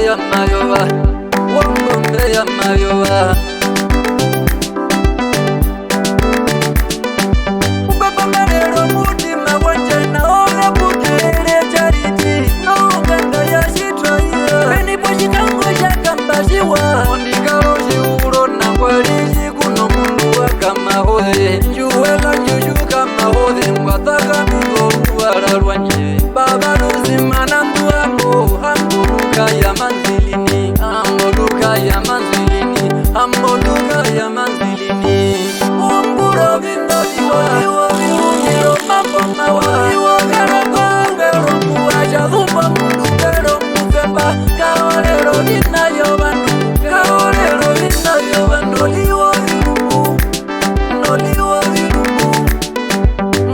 ya mayoba, wangombe ya mayoba. Ukakomerero mutima wanje naola kutere chariti noganda ya shitwaia benipo chikango shakambaziwa ondikalo shiuro nangwalishi kuno mundu wakamahodhe njuwela njujuka mahodhe mwataka nuzoluwala lwanje baba luzimana mbuambo hambuluka ya manzilini hambuluka ya manzilini hambuluka ya manzilini umbulo vindoliwa viungiro mambo mawa karagongero mbuaja dhumba mundukero mufemba kaolero ninayo bandu kaolero ninayo bandu liwo vilumu noliwo vilumu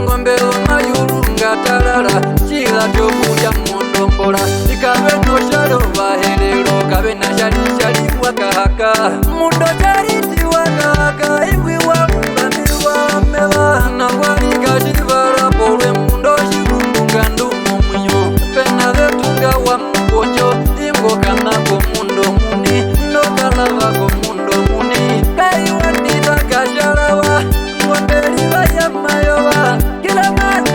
ngombe omayulu ngatalala chila tokuja mundombola ikabe noshalo bahelero kabe na shali wakahaka mundo chariti wakahaka iwi wambamiwa mela nangwalika shivara polwe mundo shikungunga ndumu munyo pena vetunga wa mkonjo imboka nako mundo muni nokalava mundo muni kaiwa nitakashalawa ngondeliwa ya mayowa kilaman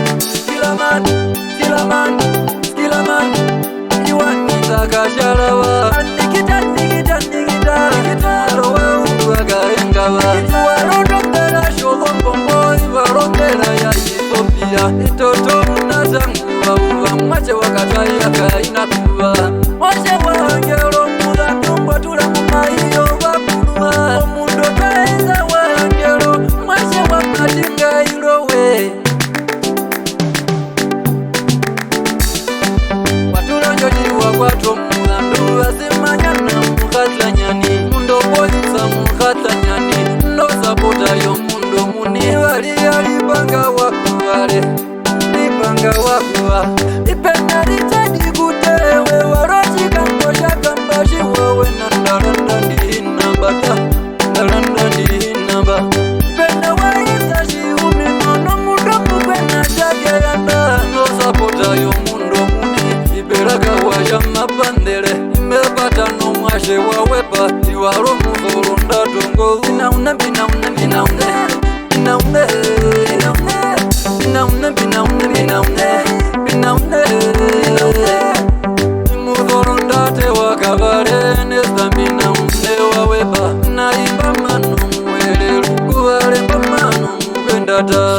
iwa nitakashalawa nikita rowe uwagaengawa warondokera shohombombo ivarondera ya Ethiopia itoto unazanguwa uva mwache wakataya kainakuwa mwache wangero muda tumbo tula mumaiyo wakulua omundo taeza wangero mwache wakatinga ilowe watulonjojiwa kwato mulandu wasimanyana mukhatlanyani mundo polisa mukhatlanyani nosapota yo mundo muni waliyalipanga wakuwale lipanga wakuwa ipena litadi kutewe warochikangoshakambashiwawe na ndalanda ndihinambata ndalanda ndihinamba pena waisa shiuminono mundo mukwena shakeyanda nosapota yo mundo muni ibelaka washa mapandele imepata nomwashe wawepa iwaro muzolo ndatongo binaune muzolo ndate wakavale nezambinaune wawepa naimba mano mwelelu kuvalemba mano muvendata